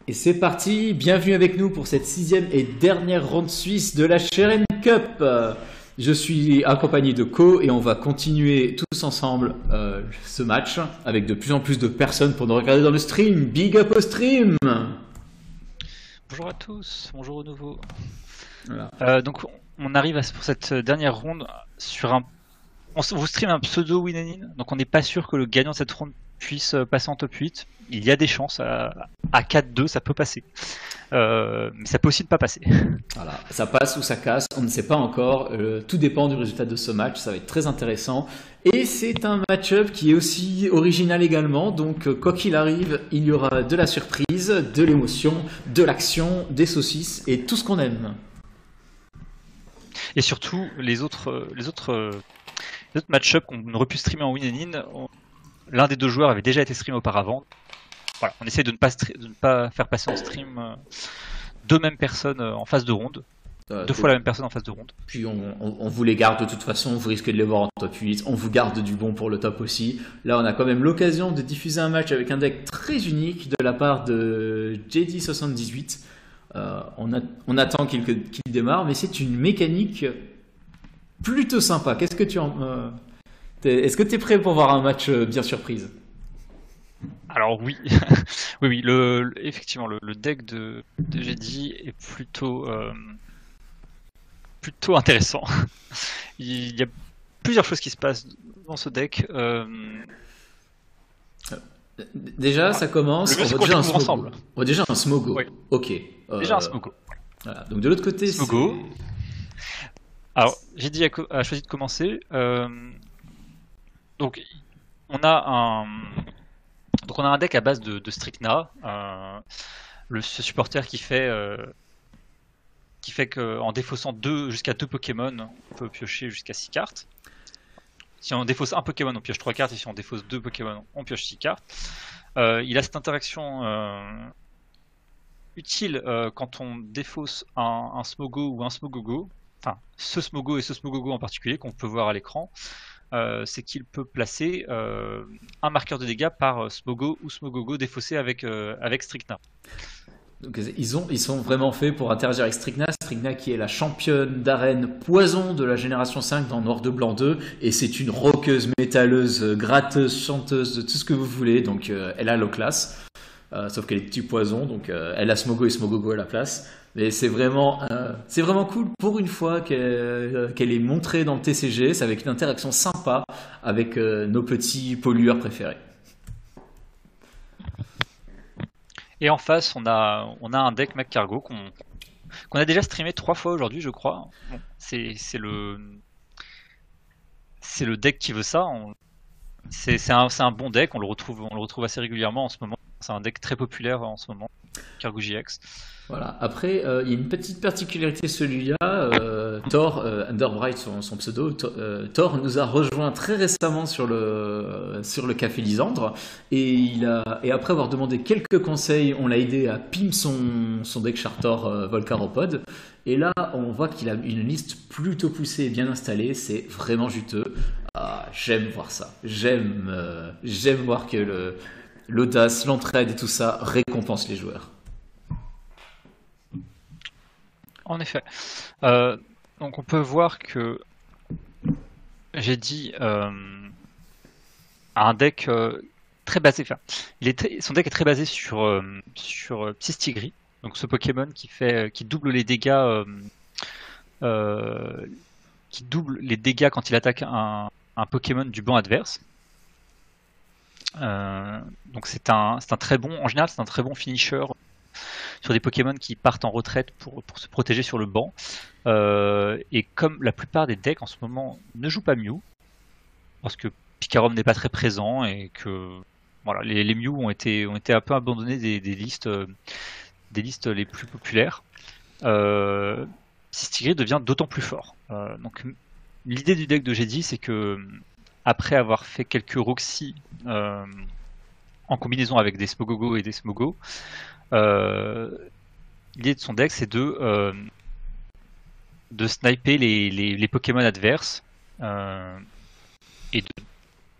Et c'est parti, bienvenue avec nous pour cette sixième et dernière ronde suisse de la Sheren Cup. Je suis accompagné de Co et on va continuer tous ensemble ce match avec de plus en plus de personnes pour nous regarder dans le stream. Big up au stream. Bonjour à tous, bonjour au nouveau. Voilà. Donc on arrive pour cette dernière ronde sur on vous stream un pseudo win and in, donc on n'est pas sûr que le gagnant de cette ronde puisse passer en top 8. Il y a des chances, à 4-2 ça peut passer, mais ça peut aussi ne pas passer. Voilà, ça passe ou ça casse, on ne sait pas encore, tout dépend du résultat de ce match, ça va être très intéressant. Et c'est un match-up qui est aussi original également, donc quoi qu'il arrive, il y aura de la surprise, de l'émotion, de l'action, des saucisses et tout ce qu'on aime. Et surtout, les autres match-up qu'on aurait pu streamer en win and in, l'un des deux joueurs avait déjà été streamé auparavant. Voilà, on essaie de ne pas faire passer en stream deux mêmes personnes en phase de ronde. Deux fois la même personne en phase de ronde. Puis on vous les garde de toute façon, vous risquez de les voir en top 8, on vous garde du bon pour le top aussi. Là on a quand même l'occasion de diffuser un match avec un deck très unique de la part de JD78. On attend qu'il démarre, mais c'est une mécanique plutôt sympa. Qu'est-ce que est-ce que tu es prêt pour voir un match bien surprise? Alors oui, oui, effectivement, le deck de JD est plutôt intéressant. Il y a plusieurs choses qui se passent dans ce deck. Déjà, ça commence. On voit déjà un Smogo. On voit déjà un Smogo. Oui. Ok. Déjà un Smogo. Voilà. Donc de l'autre côté, Smogo. Alors, JD a choisi de commencer. Donc, on a un deck à base de Strikna, ce supporter qui fait qu'en défaussant jusqu'à 2 Pokémon, on peut piocher jusqu'à 6 cartes. Si on défausse un Pokémon, on pioche 3 cartes, et si on défausse 2 Pokémon, on pioche 6 cartes. Il a cette interaction utile quand on défausse un Smogo ou un Smogogo, enfin ce Smogo et ce Smogogo en particulier qu'on peut voir à l'écran. C'est qu'il peut placer un marqueur de dégâts par Smogo ou Smogogo défaussé avec Strikna. Donc, ils sont vraiment faits pour interagir avec Strikna. Strikna qui est la championne d'arène poison de la génération 5 dans Noir 2 Blanc 2. Et c'est une roqueuse, métalleuse, gratteuse, chanteuse, tout ce que vous voulez. Donc elle a low class. Sauf qu'elle est petit poison. Donc elle a Smogo et Smogogo à la place. Mais c'est vraiment cool pour une fois qu'elle est montrée dans le TCG. C'est avec une interaction sympa avec nos petits pollueurs préférés. Et en face, on a un deck McCargo qu'on a déjà streamé 3 fois aujourd'hui, je crois. Bon, c'est le deck qui veut ça. C'est un bon deck, on le retrouve assez régulièrement en ce moment. C'est un deck très populaire en ce moment, Cargo JX. Voilà. Après, il y a une petite particularité celui-là. Thor, Underbright, son pseudo, Thor nous a rejoint très récemment sur le Café Lysandre et après avoir demandé quelques conseils, on l'a aidé à pim son deck Chartor Volcaropod. Et là, on voit qu'il a une liste plutôt poussée et bien installée. C'est vraiment juteux. J'aime voir ça. J'aime voir que l'audace, l'entraide et tout ça récompense les joueurs. En effet. Donc on peut voir que j'ai dit un deck très basé. Enfin, son deck est très basé sur Psystigris, donc ce Pokémon qui double les dégâts, quand il attaque un Pokémon du banc adverse. Donc c'est un très bon. En général, c'est un très bon finisher sur des Pokémon qui partent en retraite pour se protéger sur le banc. Et comme la plupart des decks en ce moment ne jouent pas Mew, parce que Pikarom n'est pas très présent et que voilà, les Mew ont été un peu abandonnés des listes les plus populaires, Psystigris devient d'autant plus fort. Donc l'idée du deck de JD, c'est que après avoir fait quelques Roxy en combinaison avec des Smogogo et des Smogo, l'idée de son deck, c'est de sniper les Pokémon adverses et de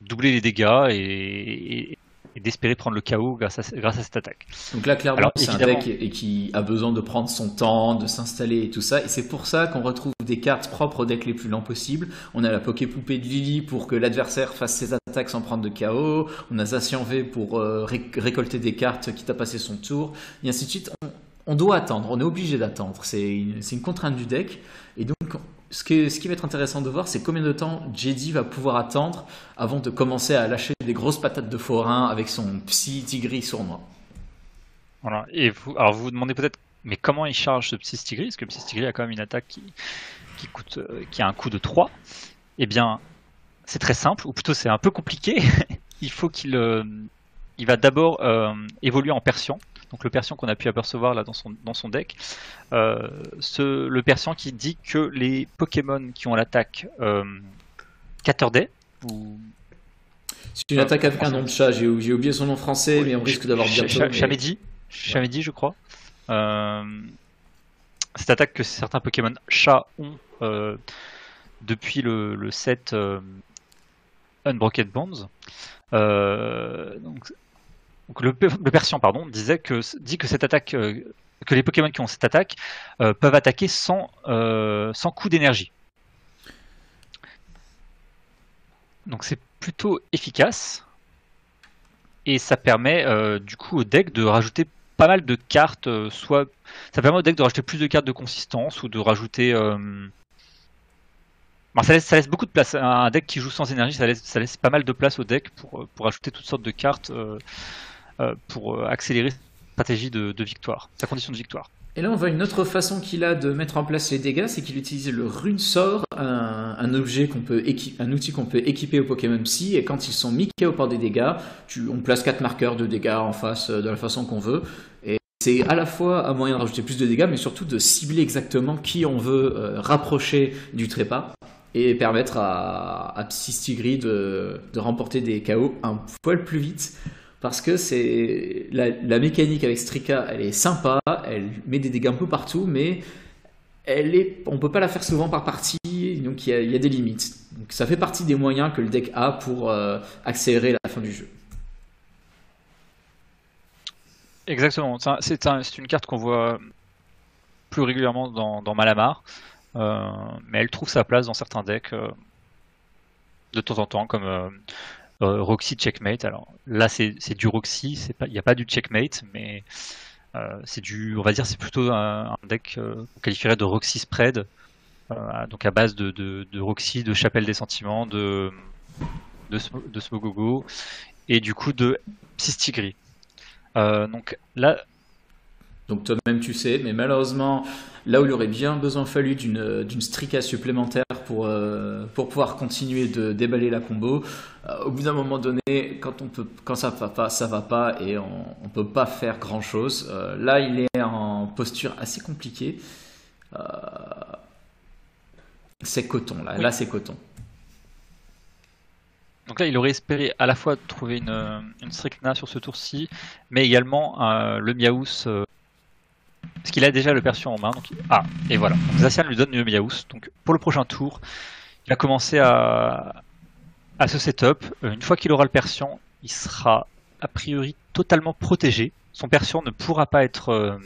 doubler les dégâts et d'espérer prendre le KO grâce à cette attaque. Donc là, clairement, Alors c'est un évidemment, deck qui a besoin de prendre son temps, de s'installer et tout ça. Et c'est pour ça qu'on retrouve des cartes propres aux decks les plus lents possibles. On a la Poké-Poupée de Lily pour que l'adversaire fasse ses attaques sans prendre de KO. On a Zacian V pour récolter des cartes quitte à passer son tour. Et ainsi de suite. On doit attendre, on est obligé d'attendre. C'est une contrainte du deck. Et donc, ce qui va être intéressant de voir, c'est combien de temps JD va pouvoir attendre avant de commencer à lâcher des grosses patates de forain avec son Psy Tigris sournois. voilà. Et alors vous vous demandez peut-être, mais comment il charge ce Psy Tigris? Parce que Psy Tigris a quand même une attaque qui a un coût de 3. Eh bien, c'est très simple, ou plutôt c'est un peu compliqué. Il faut il va d'abord évoluer en Persian. Donc le Persian qu'on a pu apercevoir là dans son deck. Le Persian qui dit que les Pokémon qui ont l'attaque Caturday, ou C'est une attaque avec un nom de chat, j'ai oublié son nom français, mais on risque d'avoir bientôt. Chamedi, je crois. Cette attaque que certains Pokémon chats ont depuis le set Unbroken Bonds. Donc le Persian, pardon, dit que cette attaque, que les Pokémon qui ont cette attaque peuvent attaquer sans coût d'énergie. Donc c'est plutôt efficace et ça permet du coup au deck de rajouter pas mal de cartes, ça permet au deck de rajouter plus de cartes de consistance ou de rajouter. Ça laisse beaucoup de place. Un deck qui joue sans énergie, ça laisse pas mal de place au deck pour ajouter toutes sortes de cartes pour accélérer sa stratégie de victoire, sa condition de victoire. Et là, on voit une autre façon qu'il a de mettre en place les dégâts, c'est qu'il utilise le Rune Sort, un outil qu'on peut équiper au Pokémon Psy, et quand ils sont mis KO par des dégâts, on place 4 marqueurs de dégâts en face de la façon qu'on veut. Et c'est à la fois un moyen de rajouter plus de dégâts, mais surtout de cibler exactement qui on veut rapprocher du trépas, et permettre à Psy-Stigri de remporter des KO un poil plus vite. Parce que c'est la mécanique avec Strika, elle est sympa, elle met des dégâts un peu partout, mais on peut pas la faire souvent par partie, donc il y a des limites. Donc ça fait partie des moyens que le deck a pour accélérer la fin du jeu. Exactement, c'est une carte qu'on voit plus régulièrement dans Malamar, mais elle trouve sa place dans certains decks de temps en temps, comme Roxy Checkmate. Alors là c'est du Roxy, il n'y a pas du Checkmate, mais on va dire c'est plutôt un deck qu'on qualifierait de Roxy Spread, donc à base de Roxy, de Chapelle des Sentiments, de Smogogo et du coup de Psy-Stigri. Donc là. Donc toi-même tu sais, mais malheureusement, là où il aurait bien besoin fallu d'une Strika supplémentaire pour pouvoir continuer de déballer la combo, au bout d'un moment donné, quand ça va pas et on peut pas faire grand chose. Là il est en posture assez compliquée. C'est coton là, oui. Là c'est coton. Donc là, il aurait espéré à la fois trouver une Strikna sur ce tour-ci, mais également le Miaous, parce qu'il a déjà le Persian en main. Donc... et voilà. Donc Zacian lui donne le Miaous. Donc pour le prochain tour, il va commencer à ce setup. Une fois qu'il aura le Persian, il sera a priori totalement protégé. Son Persian ne pourra pas être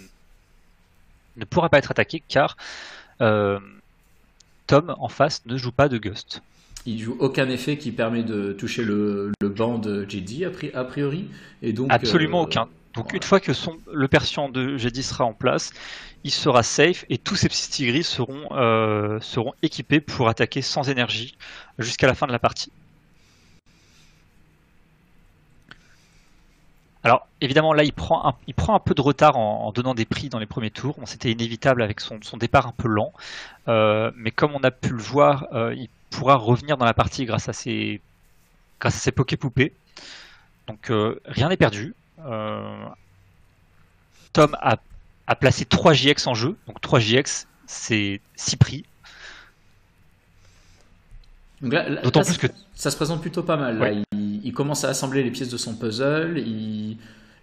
attaqué car Tom en face ne joue pas de Gust. Il joue aucun effet qui permet de toucher le banc de JD a priori, et donc absolument aucun. Donc voilà. Une fois que le Persian de JD sera en place, il sera safe et tous ses Psy-Stigri seront équipés pour attaquer sans énergie jusqu'à la fin de la partie. Alors évidemment là il prend un peu de retard en donnant des prix dans les premiers tours. Bon, c'était inévitable avec son départ un peu lent, mais comme on a pu le voir, il pourra revenir dans la partie grâce à ses Poké-Poupées. Donc rien n'est perdu. Tom a placé 3 JX en jeu, donc 3 JX c'est 6 prix. D'autant plus que ça se présente plutôt pas mal. Ouais. Là, il commence à assembler les pièces de son puzzle.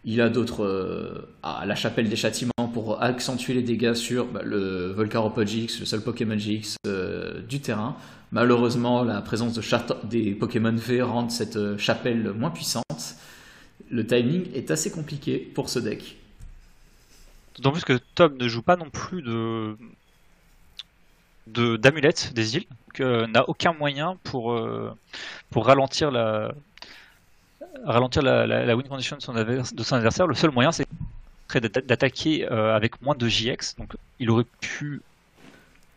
Il a d'autres. La Chapelle des Châtiments pour accentuer les dégâts sur le Volcarop GX, le seul Pokémon GX du terrain. Malheureusement, la présence des Pokémon V rend cette chapelle moins puissante. le timing est assez compliqué pour ce deck. D'autant plus que Tom ne joue pas non plus d'amulette des îles, n'a aucun moyen pour ralentir la win condition de son adversaire. Le seul moyen, c'est d'attaquer avec moins de JX. Donc il aurait pu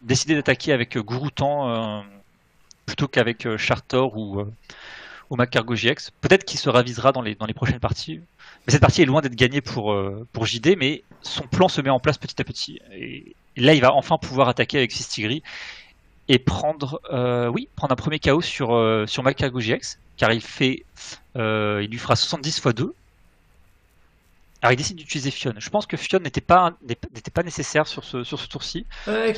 décider d'attaquer avec Gouroutan plutôt qu'avec Chartor ou Mac-Cargo JX. Peut-être qu'il se ravisera dans les prochaines parties. Mais cette partie est loin d'être gagnée pour JD, mais son plan se met en place petit à petit. Et là, il va enfin pouvoir attaquer avec Sistigri et prendre un premier KO sur Mac-Cargo JX, car il lui fera 70 x 2. Alors il décide d'utiliser Fionn. Je pense que Fionn n'était pas nécessaire sur ce tour-ci. Ouais,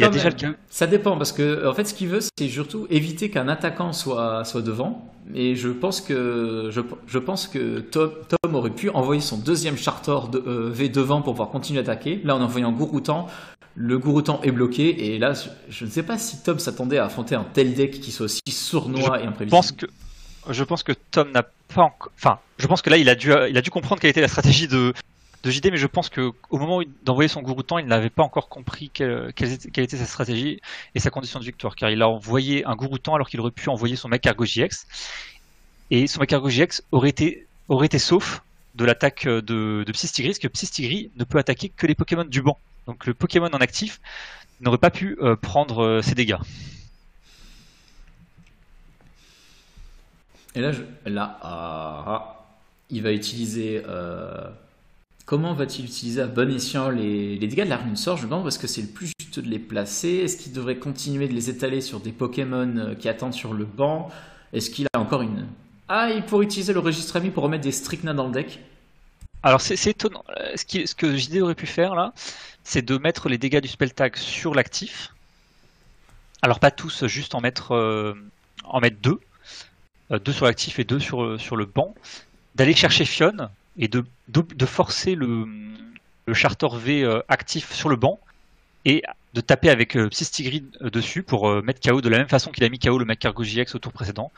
ça dépend, parce que en fait ce qu'il veut, c'est surtout éviter qu'un attaquant soit devant. Et je pense que Tom aurait pu envoyer son deuxième Chartor V devant pour pouvoir continuer à attaquer. Là, en envoyant Gouroutan, le Gouroutan est bloqué. Et là, je ne sais pas si Tom s'attendait à affronter un tel deck qui soit aussi sournois et imprévisible. Je pense que Tom n'a pas encore... Enfin, je pense que là, il a dû comprendre quelle était la stratégie de JD, mais je pense qu'au moment d'envoyer son Gouroutan, il n'avait pas encore compris quelle était sa stratégie et sa condition de victoire, car il a envoyé un Gouroutan alors qu'il aurait pu envoyer son Mac-Cargo JX, et son Mac-Cargo JX aurait été sauf de l'attaque de Psystigri, parce que Psystigri ne peut attaquer que les Pokémon du banc. Donc le Pokémon en actif n'aurait pas pu prendre ses dégâts. Et là, il va utiliser... Comment va-t-il utiliser à bon escient les dégâts de la rune sort? Je me demande, parce que c'est le plus juste de les placer. Est-ce qu'il devrait continuer de les étaler sur des Pokémon qui attendent sur le banc? Est-ce qu'il a encore une... Ah, il pourrait utiliser le registre ami pour remettre des Stricna dans le deck. Alors c'est étonnant. Ce que JD aurait pu faire là, c'est de mettre les dégâts du spell tag sur l'actif. Alors pas tous, juste en mettre 2. 2 sur l'actif et 2 sur le banc. D'aller chercher Fionn et de forcer le Chartor V actif sur le banc et de taper avec Psystigri dessus pour mettre KO de la même façon qu'il a mis KO le Mac-Cargo JX au tour précédent.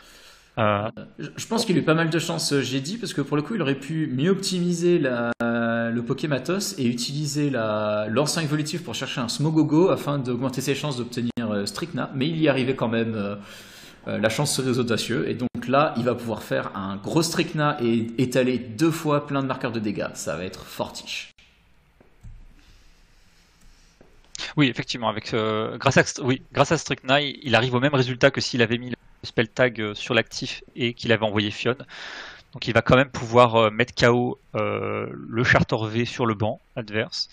Je pense qu'il a eu pas mal de chance, j'ai dit, parce que pour le coup il aurait pu mieux optimiser le Pokématos et utiliser l'ensemble évolutif pour chercher un Smogogo afin d'augmenter ses chances d'obtenir Stricna, mais il y arrivait quand même. La chance serait audacieux, et donc là il va pouvoir faire un gros Stricna et étaler 2 fois plein de marqueurs de dégâts. Ça va être fortiche. Oui, effectivement, grâce à Stricna, il arrive au même résultat que s'il avait mis le spell tag sur l'actif et qu'il avait envoyé Fionn. Donc il va quand même pouvoir mettre KO le Chartor V sur le banc adverse.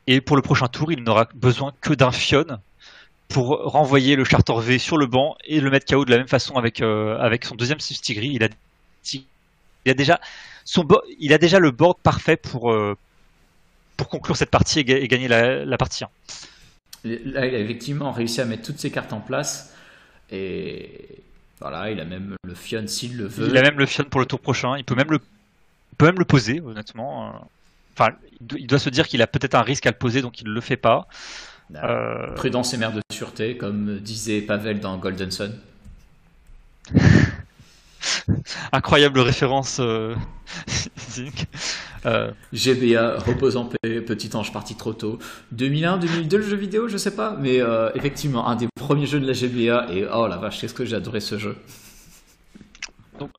Et pour le prochain tour, il n'aura besoin que d'un Fionn pour renvoyer le Chartor V sur le banc et le mettre KO de la même façon avec son deuxième Psystigri. Il a déjà le board parfait pour conclure cette partie et gagner la partie 1. Là, il a effectivement réussi à mettre toutes ses cartes en place, et voilà, il a même le Fionn s'il le veut. Il a même le Fionn pour le tour prochain. Il peut même le poser, honnêtement. Enfin, il doit se dire qu'il a peut-être un risque à le poser, donc il ne le fait pas. Prudence et mère de sûreté, comme disait Pavel dans Golden Sun. Incroyable référence. GBA, repose en paix, petit ange parti trop tôt. 2001, 2002 le jeu vidéo, je sais pas, mais effectivement un des premiers jeux de la GBA, et oh la vache, qu'est-ce que j'ai adoré ce jeu. Donc,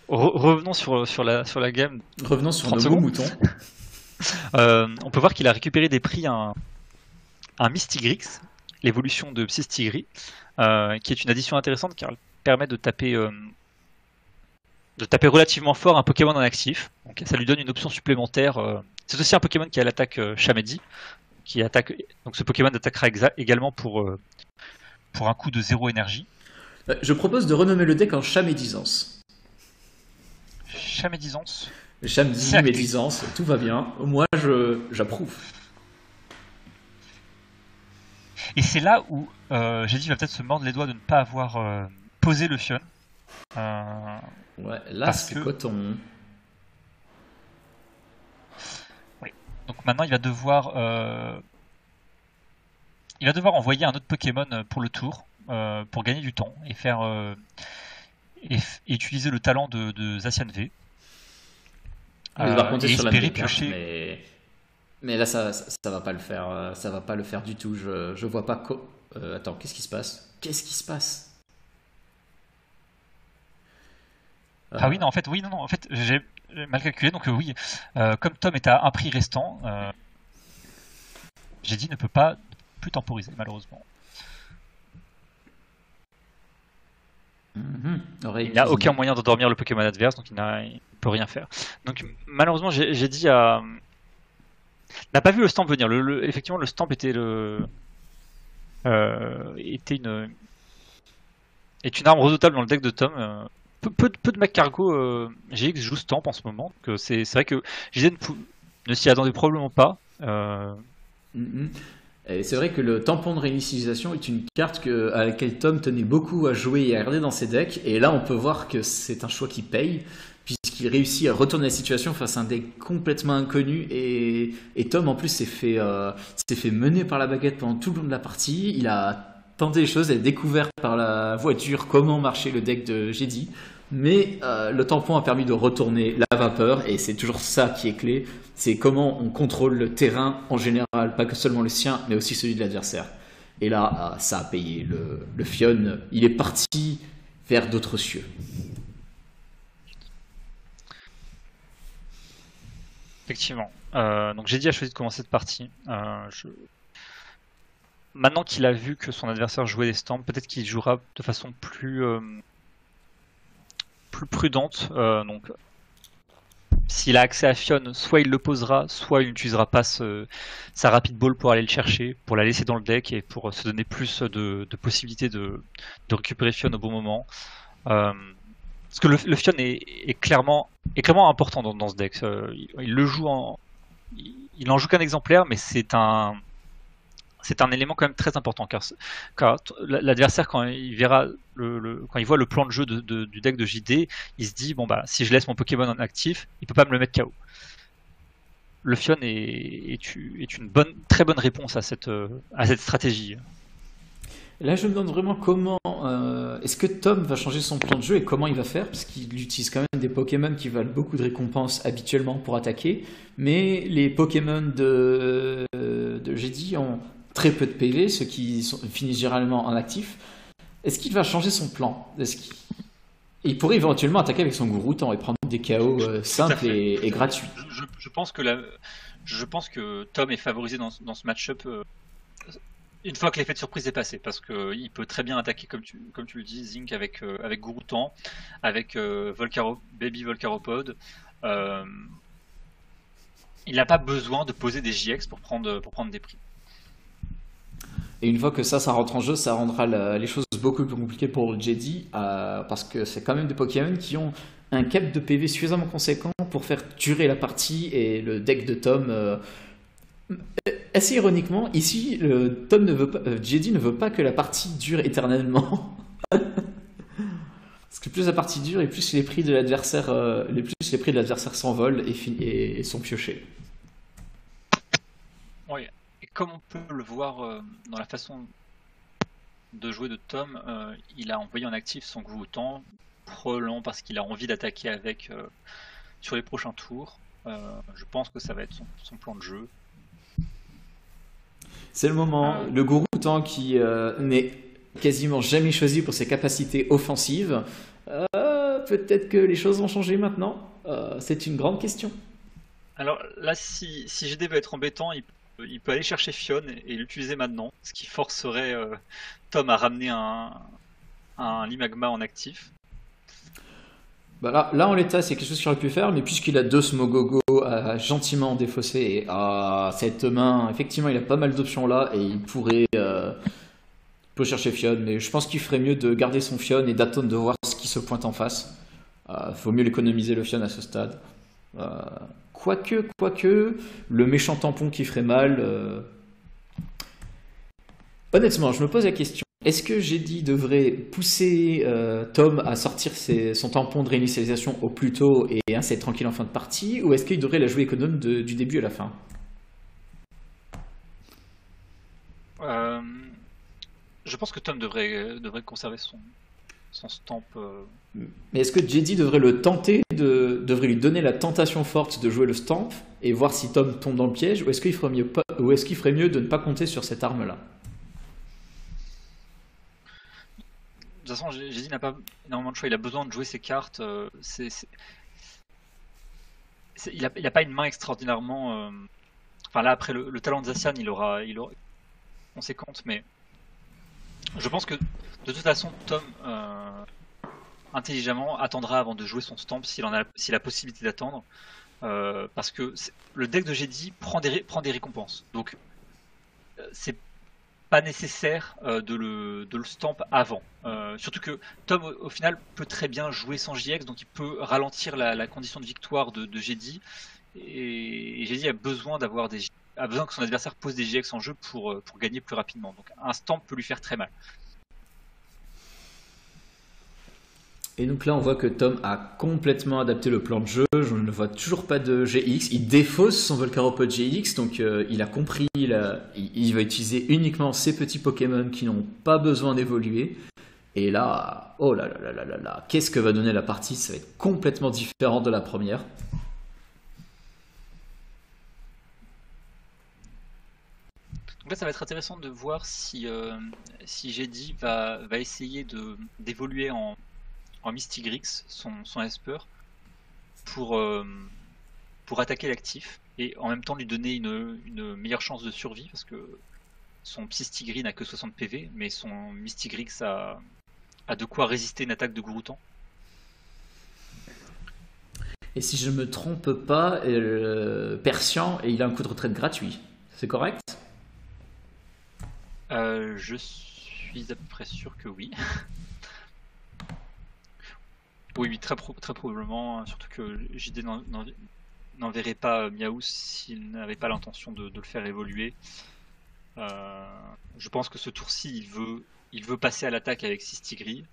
revenons sur la game. Revenons sur nos moutons. On peut voir qu'il a récupéré des prix un Mystigrix, l'évolution de Psystigri, qui est une addition intéressante car elle permet de taper relativement fort un Pokémon en actif. Donc ça lui donne une option supplémentaire. C'est aussi un Pokémon qui a l'attaque Chamedi, qui attaque. Donc ce Pokémon attaquera également pour un coût de 0 énergie. Je propose de renommer le deck en Chamédisance. Chamédisance. Chamédisance, tout va bien. Moi, j'approuve. Et c'est là où j'ai dit qu'il va peut-être se mordre les doigts de ne pas avoir posé le Fionn. Ouais, là c'est coton. Oui. Donc maintenant il va devoir envoyer un autre Pokémon pour le tour, pour gagner du temps et et utiliser le talent de Zacian V. Il va compter Et sur la espérer carte, piocher. mais là, ça va pas le faire. Ça va pas le faire du tout. Je vois pas. Attends, qu'est-ce qui se passe? Qu'est-ce qui se passe? Ah oui, Euh, non, en fait, oui, non, non, en fait, j'ai mal calculé, donc oui, comme Tom est à un prix restant, j'ai dit ne peut pas plus temporiser, malheureusement. Oreille Il n'a aucun cuisinée. moyen d'endormir le Pokémon adverse, donc il peut rien faire. Donc malheureusement, j'ai dit à... n'a pas vu le stamp venir. Effectivement, le stamp est une arme redoutable dans le deck de Tom. Peu de mecs cargo GX jouent stamp en ce moment. C'est vrai que GZ ne s'y attendait probablement pas. Mhm. Et c'est vrai que le tampon de réinitialisation est une carte à laquelle Tom tenait beaucoup à jouer et à garder dans ses decks. Et là, on peut voir que c'est un choix qui paye, puisqu'il réussit à retourner la situation face à un deck complètement inconnu. Et Tom, en plus, s'est fait mener par la baguette pendant tout le long de la partie. Il a tenté les choses, il a découvert par la voiture comment marchait le deck de Jedi. Mais le tampon a permis de retourner la vapeur, et c'est toujours ça qui est clé. C'est comment on contrôle le terrain en général, pas que seulement le sien, mais aussi celui de l'adversaire. Et là, ça a payé. Le Fion, il est parti vers d'autres cieux. Effectivement. Donc j'ai dit a choisi de commencer cette partie. Maintenant qu'il a vu que son adversaire jouait des stamps, peut-être qu'il jouera de façon plus prudente. Donc s'il a accès à Fion, soit il le posera, soit il n'utilisera pas sa rapid ball pour aller le chercher, pour la laisser dans le deck et pour se donner plus de possibilités de récupérer Fion au bon moment. Parce que le Fion est clairement important dans ce deck. Il le joue il en joue qu'un exemplaire, mais c'est un élément quand même très important car l'adversaire quand il verra quand il voit le plan de jeu du deck de JD, il se dit bon bah si je laisse mon Pokémon en actif, il peut pas me le mettre KO. Le Fion est une très bonne réponse à cette stratégie. Là, je me demande vraiment comment. Est-ce que Tom va changer son plan de jeu et comment il va faire? Parce qu'il utilise quand même des Pokémon qui valent beaucoup de récompenses habituellement pour attaquer. Mais les Pokémon de Jedi ont très peu de PV, ceux qui finissent généralement en actif. Est-ce qu'il va changer son plan? Il pourrait éventuellement attaquer avec son Gouroutan et prendre des KO simples et gratuits. Je pense que Tom est favorisé dans ce match-up une fois que l'effet de surprise est passé, parce que il peut très bien attaquer comme tu le dis, Zinc avec Gouroutan, avec Baby Volcaropod. Il n'a pas besoin de poser des JX pour prendre des prix. Et une fois que ça rentre en jeu, ça rendra les choses beaucoup plus compliquées pour le Jedi, parce que c'est quand même des Pokémon qui ont un cap de PV suffisamment conséquent pour faire durer la partie, et le deck de Tom, assez ironiquement, ici, Tom ne veut pas, Jedi ne veut pas que la partie dure éternellement. Parce que plus la partie dure et plus les prix de l'adversaire, les prix de l'adversaire s'envolent et sont piochés. Oui. Et comme on peut le voir dans la façon de jouer de Tom, il a envoyé en actif son Gouroutan, probablement parce qu'il a envie d'attaquer avec sur les prochains tours. Je pense que ça va être son plan de jeu. C'est le moment. Le Gouroutan qui n'est quasiment jamais choisi pour ses capacités offensives. Peut-être que les choses vont changer maintenant. C'est une grande question. Alors là, si GD veut être embêtant, il peut aller chercher Fion et l'utiliser maintenant, ce qui forcerait Tom à ramener un Limagma en actif. Bah là, en l'état, c'est quelque chose qu'il aurait pu faire, mais puisqu'il a deux Smogogo gentiment défaussé, et cette main, effectivement, il a pas mal d'options là, et il peut chercher Fion, mais je pense qu'il ferait mieux de garder son Fion et d'attendre de voir ce qui se pointe en face. Faut mieux l'économiser le Fion à ce stade. Quoique, le méchant tampon qui ferait mal. Honnêtement, je me pose la question. Est-ce que Jedi devrait pousser Tom à sortir son tampon de réinitialisation au plus tôt et ainsi être tranquille en fin de partie, ou est-ce qu'il devrait la jouer économe du début à la fin? Je pense que Tom devrait conserver son stamp. Mais est-ce que JD devrait le tenter, devrait lui donner la tentation forte de jouer le stamp et voir si Tom tombe dans le piège, ou est-ce qu'il ferait mieux, ou est-ce qu'il ferait mieux de ne pas compter sur cette arme-là? De toute façon, j'ai dit, il n'a pas énormément de choix. Il a besoin de jouer ses cartes. Il a pas une main extraordinairement. Enfin là, après le talent de Zacian, il aura conséquente, mais je pense que de toute façon, Tom intelligemment attendra avant de jouer son stamp s'il a la possibilité d'attendre, parce que le deck de Jedi prend des récompenses. Donc c'est pas nécessaire de le stamp avant. Surtout que Tom, au final, peut très bien jouer sans JX, donc il peut ralentir la condition de victoire de Jedi. Et Jedi a besoin que son adversaire pose des JX en jeu pour gagner plus rapidement. Donc un stamp peut lui faire très mal. Et donc là, on voit que Tom a complètement adapté le plan de jeu. Je ne vois toujours pas de GX. Il défausse son Volcaropod GX, donc il a compris. Il va utiliser uniquement ces petits Pokémon qui n'ont pas besoin d'évoluer. Et là, oh là là là là là là, qu'est-ce que va donner la partie? Ça va être complètement différent de la première. Donc là, ça va être intéressant de voir si Jedi va essayer d'évoluer en Misty Grix, son Esper, pour attaquer l'actif et en même temps lui donner une meilleure chance de survie, parce que son Psystigri n'a que 60 PV, mais son Misty Grix a de quoi résister une attaque de Gouroutan. Et si je me trompe pas, Persian, et il a un coup de retraite gratuit. C'est correct? Je suis à peu près sûr que oui. Oui, très probablement, surtout que JD n'enverrait pas Miaou s'il n'avait pas l'intention de le faire évoluer. Je pense que ce tour-ci, il veut passer à l'attaque avec Sistigri,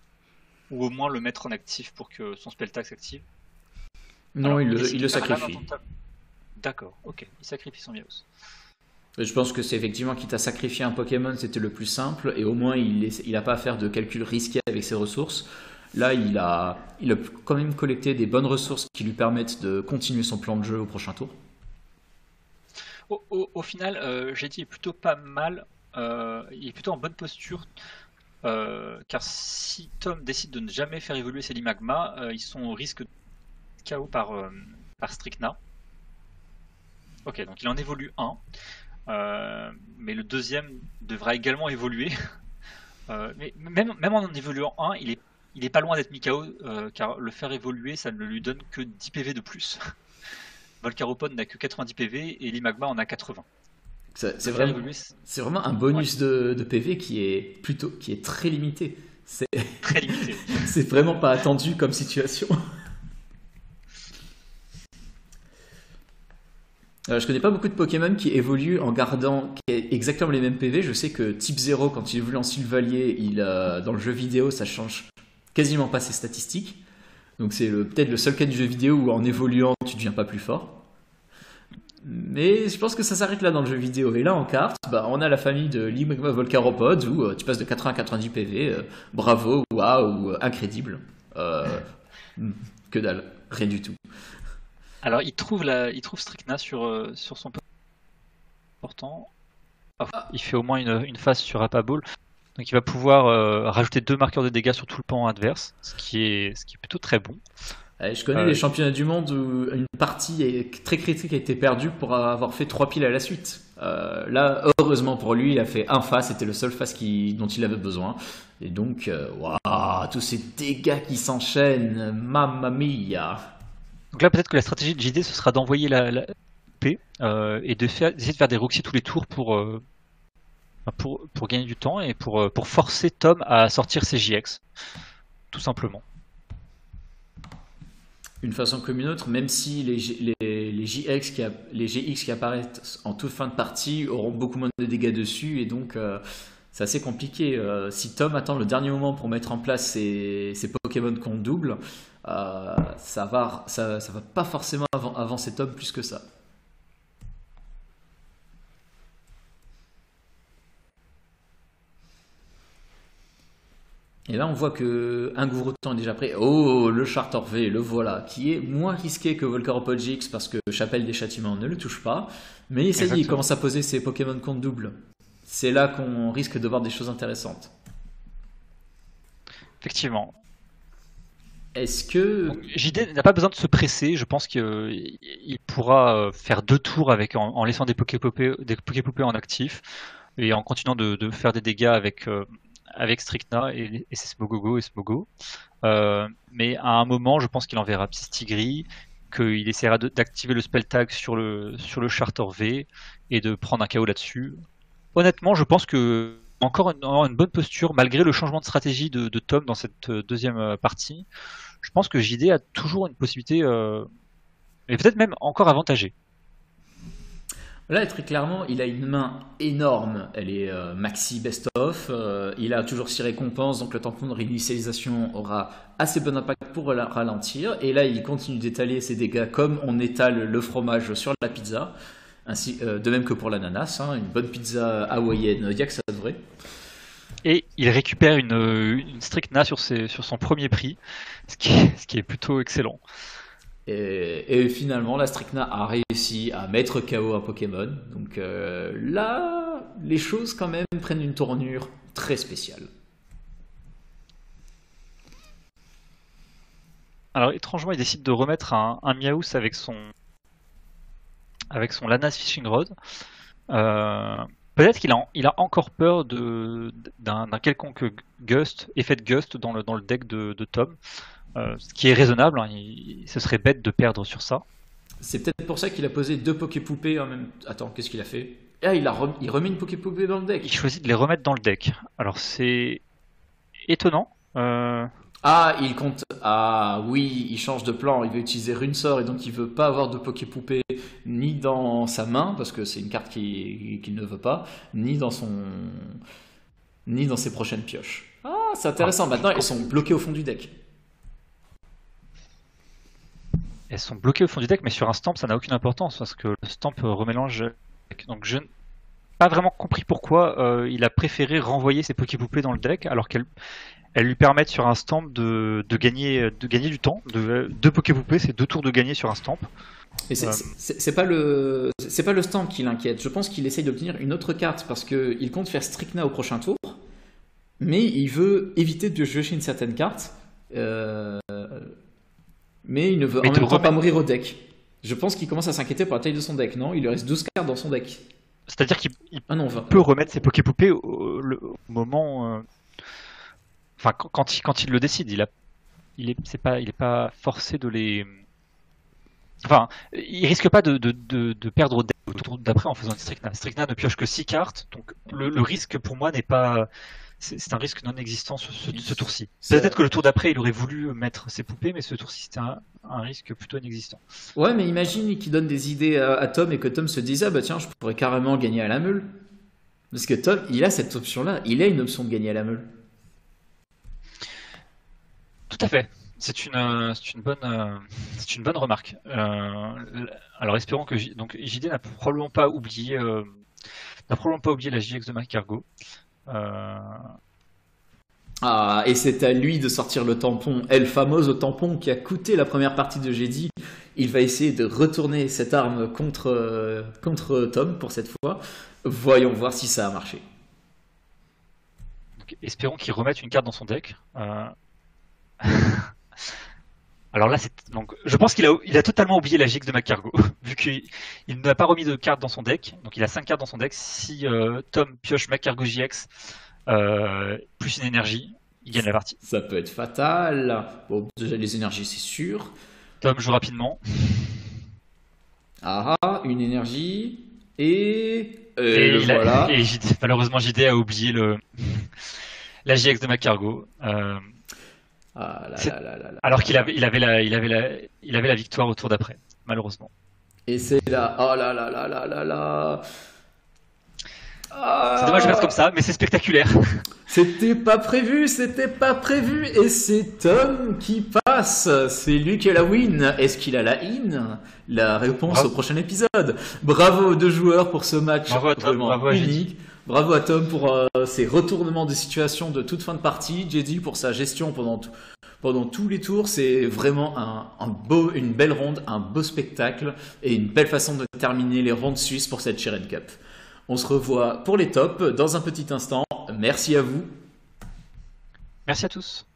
ou au moins le mettre en actif pour que son spell tag s'active. Non, il le sacrifie. D'accord, ok, il sacrifie son Miaus. Je pense que c'est effectivement, quitte à sacrifier un Pokémon, c'était le plus simple, et au moins il n'a pas à faire de calcul risqué avec ses ressources. Là, il a quand même collecté des bonnes ressources qui lui permettent de continuer son plan de jeu au prochain tour. Au final, Jedi est plutôt pas mal, il est plutôt en bonne posture, car si Tom décide de ne jamais faire évoluer ses Limagma, ils sont au risque de KO par Stricna. Ok, donc il en évolue un, mais le deuxième devra également évoluer. Mais même en évoluant un, il est pas loin d'être Mikao, car le faire évoluer, ça ne lui donne que 10 PV de plus. Volcaropod n'a que 90 PV et Limagma en a 80. C'est vraiment un bonus de PV qui est très limité. C'est très limité. C'est vraiment pas attendu comme situation. Je connais pas beaucoup de Pokémon qui évoluent en gardant exactement les mêmes PV. Je sais que Type 0, quand il évolue en Sylvalier, dans le jeu vidéo, ça change quasiment pas ses statistiques. Donc c'est peut-être le seul cas du jeu vidéo où en évoluant, tu deviens pas plus fort. Mais je pense que ça s'arrête là dans le jeu vidéo. Et là, en carte, on a la famille de Limagma Volcaropod où tu passes de 80 à 90 PV. Bravo, waouh, incrédible. Que dalle, rien du tout. Alors, il trouve Stricna sur son portant. Il fait au moins une phase sur Apaball. Donc il va pouvoir rajouter 2 marqueurs de dégâts sur tout le pan adverse, ce qui est plutôt très bon. Je connais les championnats du monde où une partie très critique a été perdue pour avoir fait 3 piles à la suite. Là, heureusement pour lui, il a fait un face, c'était le seul face dont il avait besoin. Et donc, waouh, tous ces dégâts qui s'enchaînent, mamma mia. Donc là, peut-être que la stratégie de JD, ce sera d'envoyer la P et d'essayer de faire des Roxy tous les tours pour gagner du temps et pour forcer Tom à sortir ses JX, tout simplement. Une façon comme une autre, même si les GX qui apparaissent en toute fin de partie auront beaucoup moins de dégâts dessus, et donc c'est assez compliqué. Si Tom attend le dernier moment pour mettre en place ses Pokémon qu'on double, ça va pas forcément avancer Tom plus que ça. Et là, on voit que un Gourouton est déjà prêt. Oh, le Charter V, le voilà, qui est moins risqué que Volcaropodgix parce que Chapelle des Châtiments ne le touche pas. Mais ça y est, il Exactement. commence à poser ses Pokémon compte double. C'est là qu'on risque de voir des choses intéressantes. Effectivement. Est-ce que... Donc, JD n'a pas besoin de se presser. Je pense qu'il pourra faire 2 tours en laissant des Poképoupées en actif et en continuant de faire des dégâts avec Stricna et ses Smogogo et Smogo. Mais à un moment, je pense qu'il enverra Psystigris, qu'il essaiera d'activer le spell tag sur le Charter V et de prendre un KO là-dessus. Honnêtement, je pense que encore une bonne posture malgré le changement de stratégie de Tom dans cette deuxième partie. Je pense que JD a toujours une possibilité, et peut-être même encore avantagée. Là, très clairement, il a une main énorme. Elle est maxi best-of. Il a toujours 6 récompenses, donc le tampon de réinitialisation aura assez bon impact pour ralentir. Et là, il continue d'étaler ses dégâts comme on étale le fromage sur la pizza. Ainsi, de même que pour l'ananas. Hein, une bonne pizza hawaïenne, il n'y a que ça de vrai. Et il récupère une Stricna sur son premier prix, ce qui est plutôt excellent. Et finalement, la Stricna a réussi à mettre KO un Pokémon. Donc là, les choses quand même prennent une tournure très spéciale. Alors étrangement, il décide de remettre un Miaous avec son Lanas Fishing Rod. Peut-être qu'il a encore peur d'un quelconque Gust, effet de Gust dans le deck de Tom. Ce qui est raisonnable, hein, ce serait bête de perdre sur ça. C'est peut-être pour ça qu'il a posé 2 Poképoupées en même... Attends, qu'est-ce qu'il a fait? Ah, il remet une Poképoupée dans le deck. Il choisit de les remettre dans le deck. Alors c'est étonnant. Ah, il compte... Ah oui, il change de plan. Il veut utiliser Runesort et donc il veut pas avoir de Poképoupée ni dans sa main, parce que c'est une carte qu'il ne veut pas, ni dans ses prochaines pioches. Ah, c'est intéressant. Maintenant, elles sont bloquées au fond du deck. Elles sont bloquées au fond du deck, mais sur un stamp, ça n'a aucune importance parce que le stamp remélange. Donc je n'ai pas vraiment compris pourquoi il a préféré renvoyer ses Poképoupées dans le deck alors qu'elles lui permettent sur un stamp de gagner du temps. 2 Poképoupées, c'est 2 tours de gagner sur un stamp. Et c'est pas le stamp qui l'inquiète. Je pense qu'il essaye d'obtenir une autre carte parce qu'il compte faire Stricna au prochain tour, mais il veut éviter de piocher une certaine carte. Mais il ne veut en même temps pas mourir au deck. Je pense qu'il commence à s'inquiéter pour la taille de son deck, non? Il lui reste 12 cartes dans son deck. C'est-à-dire qu'il peut remettre ses Poképoupées au moment... Enfin, quand il le décide. Il est pas forcé de les... Enfin, il risque pas de perdre au deck au tour d'après en faisant une Stricna. Stricna ne pioche que 6 cartes, donc le risque pour moi n'est pas... C'est un risque non existant ce tour-ci. Peut-être que le tour d'après, il aurait voulu mettre ses poupées, mais ce tour-ci, c'était un risque plutôt inexistant. Ouais, mais imagine qu'il donne des idées à Tom et que Tom se dise « Ah bah tiens, je pourrais carrément gagner à la meule. » Parce que Tom, il a cette option-là. Il a une option de gagner à la meule. Tout à fait. C'est une bonne remarque. Alors espérons que JD n'a probablement pas oublié la JX de Macargo. Ah, et c'est à lui de sortir le tampon, El Famoso tampon qui a coûté la première partie de Jedi. Il va essayer de retourner cette arme contre Tom pour cette fois. Voyons voir si ça a marché. Donc, espérons qu'il remette une carte dans son deck. Alors là, je pense qu'il a totalement oublié la GX de Macargo, vu qu'il n'a pas remis de carte dans son deck. Donc il a 5 cartes dans son deck. Si Tom pioche Macargo GX plus une énergie, il gagne la partie. Ça peut être fatal. Bon, déjà les énergies, c'est sûr. Tom joue rapidement. Ah, une énergie. Et voilà. Et malheureusement, JD a oublié la GX de Macargo. Alors qu'il avait la victoire au tour d'après, malheureusement. Et c'est là, oh là là là là là là. C'est dommage de faire comme ça, mais c'est spectaculaire. C'était pas prévu, et c'est Tom qui passe. C'est lui qui a la win. Est-ce qu'il a la in? La réponse au prochain épisode. Bravo aux 2 joueurs pour ce match vraiment unique. Bravo à Tom pour ses retournements de situation de toute fin de partie. JD pour sa gestion pendant tous les tours. C'est vraiment une belle ronde, un beau spectacle et une belle façon de terminer les rondes suisses pour cette Chiren Cup. On se revoit pour les tops dans un petit instant. Merci à vous. Merci à tous.